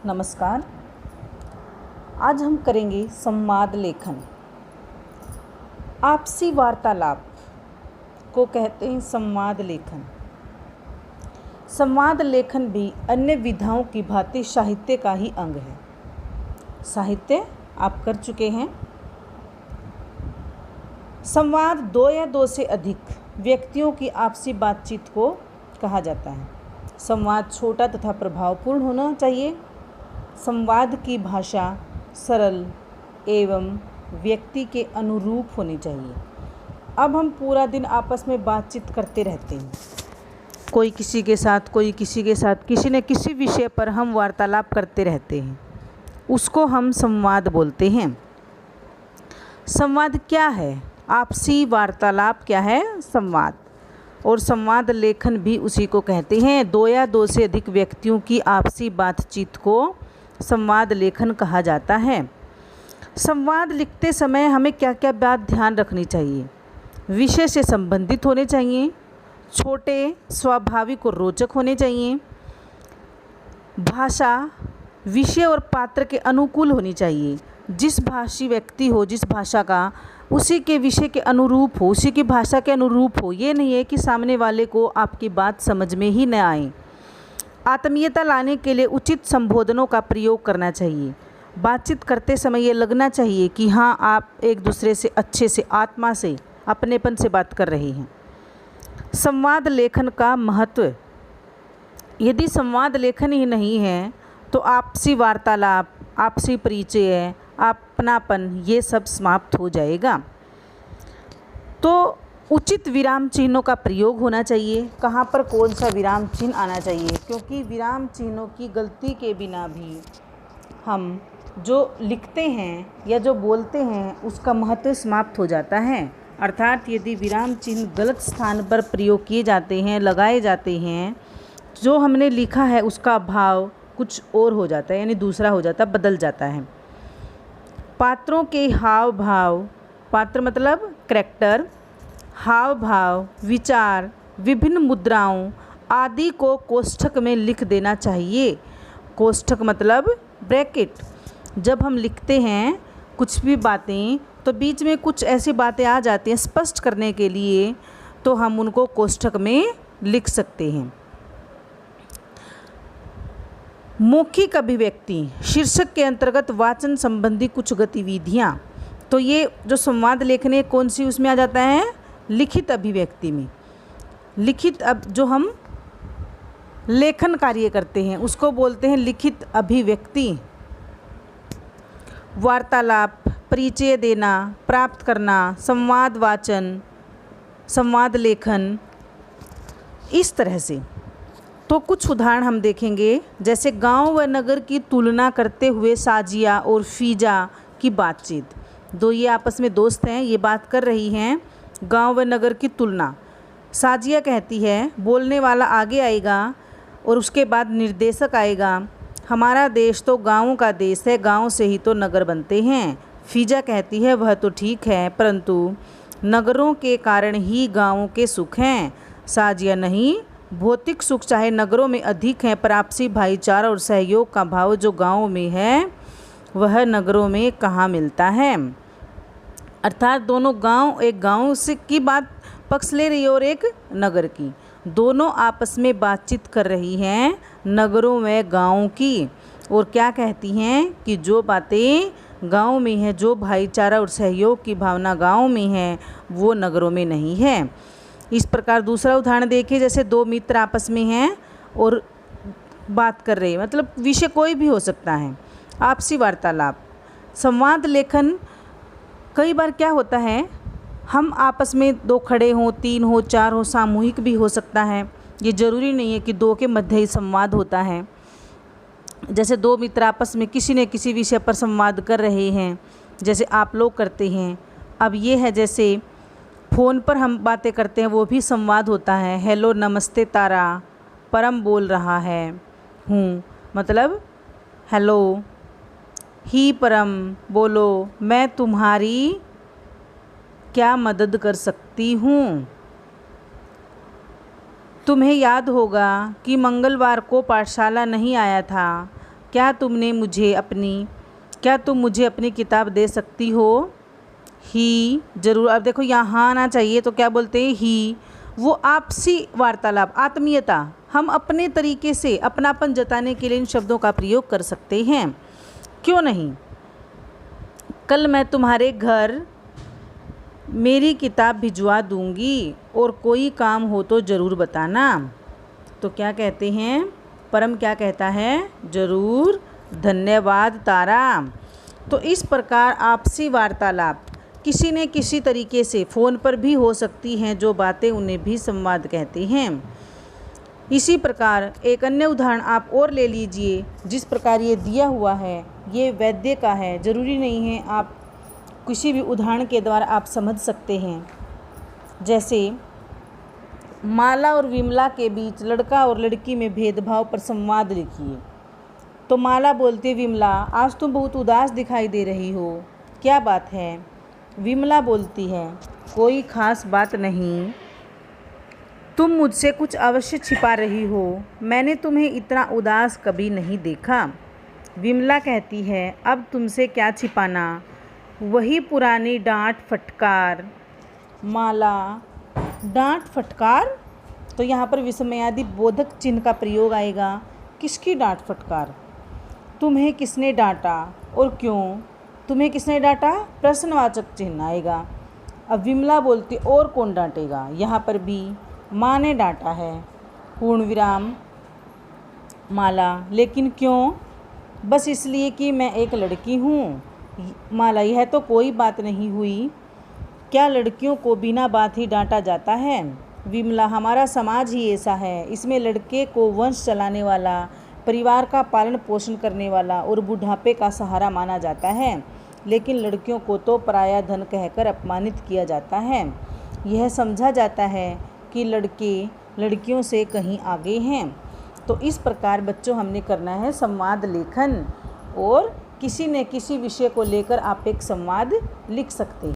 नमस्कार। आज हम करेंगे संवाद लेखन। आपसी वार्तालाप को कहते हैं संवाद लेखन। संवाद लेखन भी अन्य विधाओं की भांति साहित्य का ही अंग है। साहित्य आप कर चुके हैं। संवाद दो या दो से अधिक व्यक्तियों की आपसी बातचीत को कहा जाता है। संवाद छोटा तथा प्रभावपूर्ण होना चाहिए। संवाद की भाषा सरल एवं व्यक्ति के अनुरूप होनी चाहिए। अब हम पूरा दिन आपस में बातचीत करते रहते हैं, कोई किसी के साथ, कोई किसी के साथ, किसी न किसी विषय पर हम वार्तालाप करते रहते हैं, उसको हम संवाद बोलते हैं। संवाद क्या है? आपसी वार्तालाप क्या है? संवाद। और संवाद लेखन भी उसी को कहते हैं। दो या दो से अधिक व्यक्तियों की आपसी बातचीत को संवाद लेखन कहा जाता है। संवाद लिखते समय हमें क्या क्या बात ध्यान रखनी चाहिए? विषय से संबंधित होने चाहिए, छोटे, स्वाभाविक और रोचक होने चाहिए, भाषा विषय और पात्र के अनुकूल होनी चाहिए। जिस भाषी व्यक्ति हो, जिस भाषा का, उसी के विषय के अनुरूप हो, उसी की भाषा के अनुरूप हो। ये नहीं है कि सामने वाले को आपकी बात समझ में ही न आए। आत्मीयता लाने के लिए उचित संबोधनों का प्रयोग करना चाहिए। बातचीत करते समय ये लगना चाहिए कि हाँ, आप एक दूसरे से अच्छे से, आत्मा से, अपनेपन से बात कर रहे हैं। संवाद लेखन का महत्व। यदि संवाद लेखन ही नहीं है तो आपसी वार्तालाप, आपसी परिचय, अपनापन, ये सब समाप्त हो जाएगा। तो उचित विराम चिन्हों का प्रयोग होना चाहिए। कहाँ पर कौन सा विराम चिन्ह आना चाहिए, क्योंकि विराम चिन्हों की गलती के बिना भी हम जो लिखते हैं या जो बोलते हैं उसका महत्व समाप्त हो जाता है। अर्थात यदि विराम चिन्ह गलत स्थान पर प्रयोग किए जाते हैं, लगाए जाते हैं, जो हमने लिखा है उसका भाव कुछ और हो जाता है, यानी दूसरा हो जाता है, बदल जाता है। पात्रों के हाव भाव, पात्र मतलब कैरेक्टर, हाव भाव, विचार, विभिन्न मुद्राओं आदि को कोष्ठक में लिख देना चाहिए। कोष्ठक मतलब ब्रैकेट। जब हम लिखते हैं कुछ भी बातें तो बीच में कुछ ऐसी बातें आ जाती हैं स्पष्ट करने के लिए, तो हम उनको कोष्ठक में लिख सकते हैं। मौखिक अभिव्यक्ति शीर्षक के अंतर्गत वाचन संबंधी कुछ गतिविधियाँ। तो ये जो संवाद लेखन है कौन सी उसमें आ जाता है? लिखित अभिव्यक्ति में। लिखित अब जो हम लेखन कार्य करते हैं उसको बोलते हैं लिखित अभिव्यक्ति। वार्तालाप, परिचय देना, प्राप्त करना, संवाद वाचन, संवाद लेखन, इस तरह से। तो कुछ उदाहरण हम देखेंगे, जैसे गांव व नगर की तुलना करते हुए साजिया और फीजा की बातचीत। दो ये आपस में दोस्त हैं, ये बात कर रही हैं गांव व नगर की तुलना। साजिया कहती है, बोलने वाला आगे आएगा और उसके बाद निर्देशक आएगा, हमारा देश तो गाँवों का देश है, गांव से ही तो नगर बनते हैं। फीजा कहती है, वह तो ठीक है, परंतु नगरों के कारण ही गाँवों के सुख हैं। साजिया नहीं, भौतिक सुख चाहे नगरों में अधिक है, पर आपसी भाईचारा और सहयोग का भाव जो गाँव में है वह नगरों में कहाँ मिलता है। अर्थात दोनों गांव, एक गांव से की बात पक्ष ले रही है और एक नगर की, दोनों आपस में बातचीत कर रही हैं नगरों में गांव की। और क्या कहती हैं कि जो बातें गांव में है, जो भाईचारा और सहयोग की भावना गांव में है, वो नगरों में नहीं है। इस प्रकार दूसरा उदाहरण देखिए, जैसे दो मित्र आपस में हैं और बात कर रहे हैं, मतलब विषय कोई भी हो सकता है। आपसी वार्तालाप। संवाद लेखन कई बार क्या होता है, हम आपस में दो खड़े हों, तीन हो, चार हो, सामूहिक भी हो सकता है। ये ज़रूरी नहीं है कि दो के मध्य ही संवाद होता है। जैसे दो मित्र आपस में किसी न किसी विषय पर संवाद कर रहे हैं, जैसे आप लोग करते हैं। अब ये है जैसे फ़ोन पर हम बातें करते हैं, वो भी संवाद होता है। हेलो, नमस्ते तारा, परम बोल रहा है हूँ, मतलब हेलो, ही परम बोलो, मैं तुम्हारी क्या मदद कर सकती हूँ। तुम्हें याद होगा कि मंगलवार को पाठशाला नहीं आया था, क्या तुम मुझे अपनी किताब दे सकती हो? ही, ज़रूर। अब देखो यहाँ हाँ आना चाहिए, तो क्या बोलते हैं? ही। वो आपसी वार्तालाप, आत्मीयता, हम अपने तरीके से अपनापन जताने के लिए इन शब्दों का प्रयोग कर सकते हैं, क्यों नहीं? कल मैं तुम्हारे घर मेरी किताब भिजवा दूंगी और कोई काम हो तो ज़रूर बताना। तो क्या कहते हैं? परम क्या कहता है? ज़रूर, धन्यवाद तारा। तो इस प्रकार आपसी वार्तालाप किसी न किसी तरीके से फ़ोन पर भी हो सकती हैं, जो बातें उन्हें भी संवाद कहते हैं। इसी प्रकार एक अन्य उदाहरण आप और ले लीजिए। जिस प्रकार ये दिया हुआ है ये वैद्य का है, ज़रूरी नहीं है आप किसी भी उदाहरण के द्वारा आप समझ सकते हैं। जैसे माला और विमला के बीच लड़का और लड़की में भेदभाव पर संवाद लिखिए। तो माला बोलती है, विमला आज तुम बहुत उदास दिखाई दे रही हो, क्या बात है? विमला बोलती है, कोई ख़ास बात नहीं, तुम मुझसे कुछ अवश्य छिपा रही हो, मैंने तुम्हें इतना उदास कभी नहीं देखा। विमला कहती है, अब तुमसे क्या छिपाना, वही पुरानी डांट फटकार। माला, डांट फटकार? तो यहाँ पर विस्मयादि बोधक चिन्ह का प्रयोग आएगा। किसकी डांट फटकार? तुम्हें किसने डांटा और क्यों? तुम्हें किसने डांटा? प्रश्नवाचक चिन्ह आएगा। अब विमला बोलती, और कौन डांटेगा? यहाँ पर भी माँ ने डांटा है, पूर्ण विराम। माला, लेकिन क्यों? बस इसलिए कि मैं एक लड़की हूँ। माला, यह तो कोई बात नहीं हुई, क्या लड़कियों को बिना बात ही डांटा जाता है? विमला, हमारा समाज ही ऐसा है, इसमें लड़के को वंश चलाने वाला, परिवार का पालन पोषण करने वाला और बुढ़ापे का सहारा माना जाता है, लेकिन लड़कियों को तो पराया धन कहकर अपमानित किया जाता है। यह समझा जाता है कि लड़के लड़कियों से कहीं आगे हैं। तो इस प्रकार बच्चों हमने करना है संवाद लेखन, और किसी न किसी विषय को लेकर आप एक संवाद लिख सकते हैं।